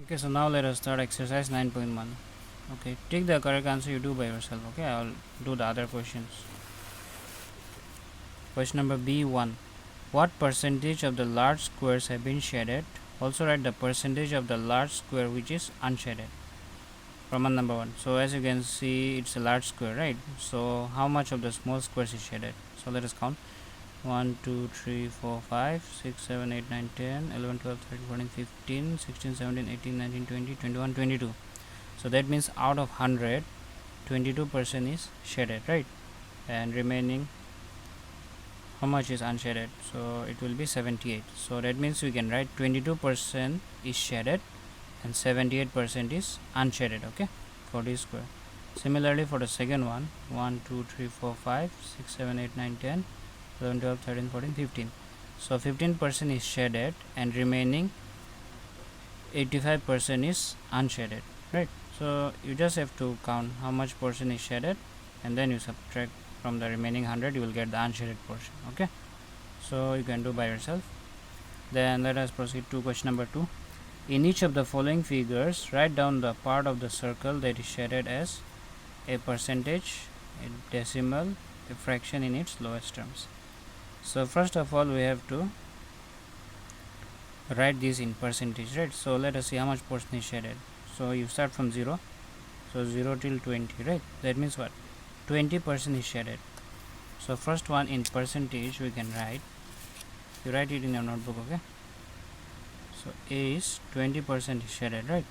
Okay, so now let us start exercise 9.1. Okay, take the correct answer you do by yourself. Okay, I'll do the other questions. Question number B1. What percentage of the large squares have been shaded? Also write the percentage of the large square which is unshaded. Problem number 1. So as you can see, it's a large square, right? So how much of the small squares is shaded? So let us count. 1 2 3 4 5 6 7 8 9 10 11 12 13 14 15 16 17 18 19 20 21 22. So that means out of 100, 22% is shaded, right? And remaining, how much is unshaded? So it will be 78. So that means we can write 22% is shaded and 78% is unshaded. Okay, for this square. Similarly for the second one, 1 2 3 4 5 6 7 8 9 10 11 12 13 14 15. So 15% is shaded and remaining 85% is unshaded, right? So you just have to count how much portion is shaded and then you subtract from the remaining 100, you will get the unshaded portion. Okay, so you can do by yourself. Then let us proceed to question number 2. In each of the following figures, write down the part of the circle that is shaded as a percentage, a decimal, a fraction in its lowest terms. So first of all we have to write this in percentage, right? So let us see how much portion is shaded. So you start from 0, so 0 till 20, right? That means what? 20% is shaded. So first one in percentage we can write, you write it in your notebook. Okay, so A is 20% is shaded, right?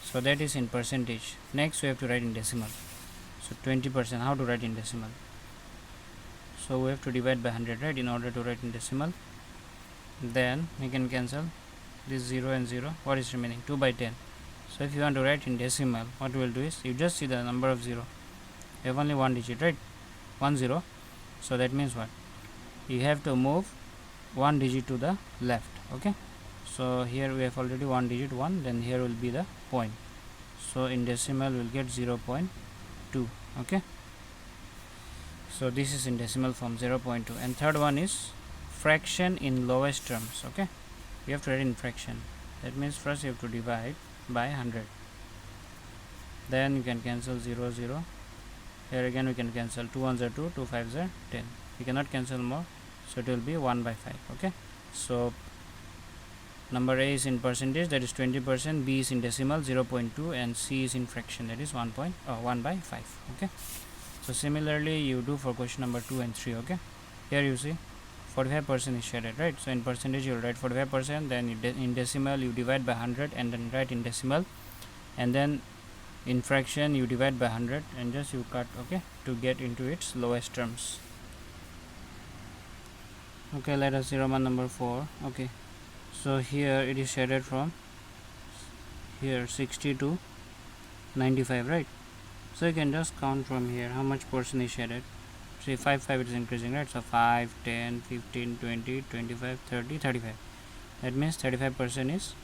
So that is in percentage. Next we have to write in decimal. So 20%, how to write in decimal? So we have to divide by 100, right, in order to write in decimal. Then we can cancel this 0 and 0. What is remaining? 2 by 10. So if you want to write in decimal, what we will do is, you just see the number of 0. You have only one digit, right? 1 0. So that means what? You have to move one digit to the left. Okay, so here we have already one digit 1, then here will be the point. So in decimal we will get 0.2. okay, so this is in decimal form, 0.2. And third one is fraction in lowest terms. Okay, we have to write in fraction. That means first you have to divide by 100, then you can cancel 0 0. Here again we can cancel 2 1s are 2, 2 5s are 10. We cannot cancel more, so it will be 1 by 5. Okay, so number A is in percentage, that is 20%, B is in decimal 0.2, and C is in fraction, that is 1 by 5. Okay, so similarly you do for question number 2 and 3. Okay, here you see 45% is shaded, right? So in percentage you will write 45%, then in decimal you divide by 100 and then write in decimal, and then in fraction you divide by 100 and just you cut, okay, to get into its lowest terms. Okay, let us see Roman number 4. Okay, so here it is shaded from here 60 to 95, right? So you can just count from here how much portion is shaded. See, 5 it is increasing, right? So 5 10 15 20 25 30 35. That means 35% is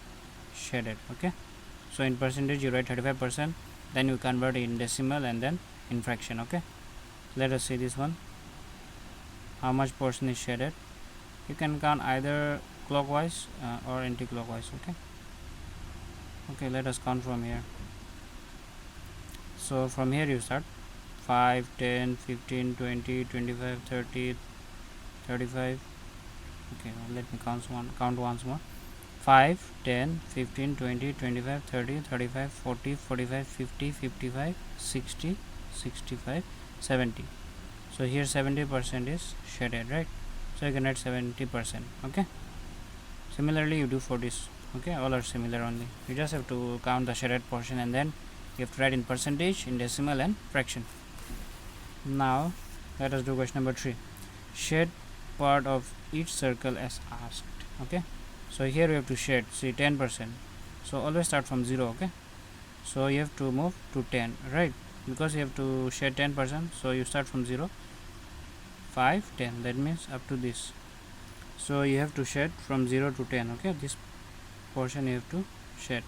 shaded. Okay, so in percentage you write 35%, then you convert it in decimal and then in fraction. Okay, let us see this one, how much portion is shaded. You can count either clockwise or anti-clockwise. Okay, let us count from here. So from here you start 5 10 15 20 25 30 35. Okay, let me count once more. 5 10 15 20 25 30 35 40 45 50 55 60 65 70. So here 70% is shaded, right? So you can write 70%. Okay, similarly you do for this. Okay, all are similar, only you just have to count the shaded portion and then you have to write in percentage, in decimal and fraction. Now let us do question number 3. Shade part of each circle as asked. Okay, so here we have to shade, see 10%, so always start from 0. Okay, so you have to move to 10, right? Because you have to shade 10%, so you start from 0 5 10, that means up to this. So you have to shade from 0 to 10. Okay, this portion you have to shade.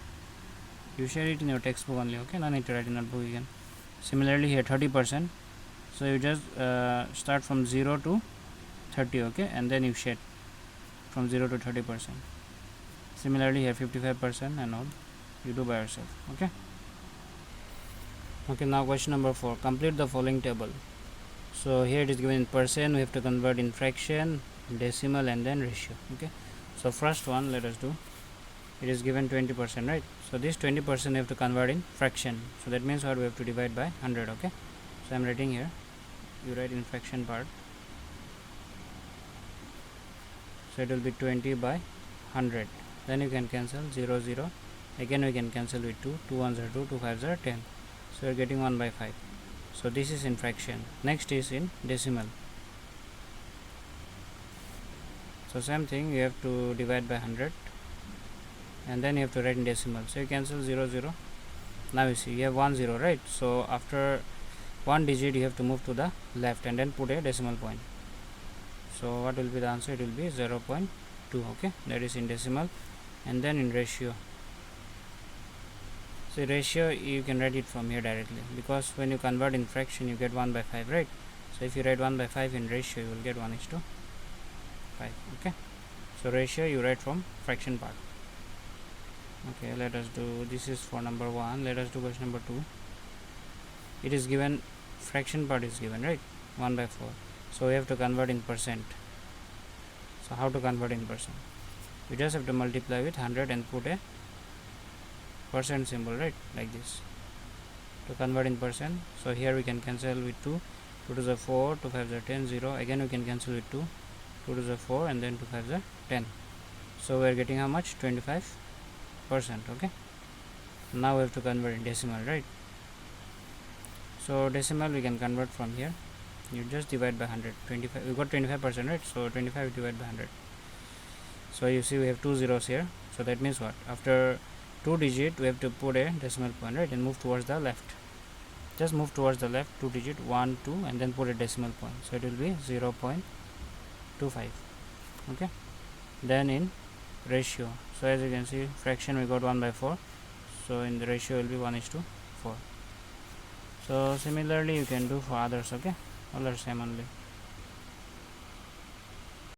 You share it in your textbook only. Okay, no need to write in notebook again. Similarly here 30%, so you just start from 0 to 30. Okay, and then you shade from 0 to 30%. Similarly here 55% and all you do by yourself. Okay, now question number 4. Complete the following table. So here it is given in percent, we have to convert in fraction, decimal and then ratio. Okay, so first one let us do. It is given 20%, right? So this 20% we have to convert in fraction, so that means what we have to divide by 100. Okay, so I am writing here, you write in fraction part, so it will be 20 by 100. Then you can cancel 0 0, again we can cancel with 2, 2 1s are 2, 2 5s are 10, so we are getting 1 by 5. So this is in fraction. Next is in decimal. So same thing, you have to divide by 100 and then you have to write in decimal. So you cancel 0 0. Now you see you have 1 0, right? So after one digit you have to move to the left and then put a decimal point. So what will be the answer? It will be 0.2. Okay, that is in decimal. And then in ratio, so ratio you can write it from here directly, because when you convert in fraction you get 1 by 5, right? So if you write 1 by 5 in ratio, you will get 1:5. Okay, so ratio you write from fraction part. Okay, let us do, this is for number 1. Let us do question number 2. It is given, fraction part is given, right? 1 by 4. So we have to convert in percent. So how to convert in percent? You just have to multiply with 100 and put a percent symbol, right? Like this, to convert in percent. So here we can cancel with 2, 2 to the 4, 2 5s are 10, 0. Again we can cancel with 2, 2 to the 4 and then 2 5s are 10. So we are getting how much? 25%. Okay, now we have to convert in decimal, right? So decimal we can convert from here. You just divide by 100. 25, we got 25%, right? So 25 divide by 100. So you see we have 2 zeros here. So that means what? After 2 digit we have to put a decimal point, right? And move towards the left. Just move towards the left, 2 digit, 1 2 and then put a decimal point. So it will be 0.25. Okay, then in ratio, so as you can see, fraction we got 1 by 4, so in the ratio will be 1:4. So similarly you can do for others. Okay, all are same only.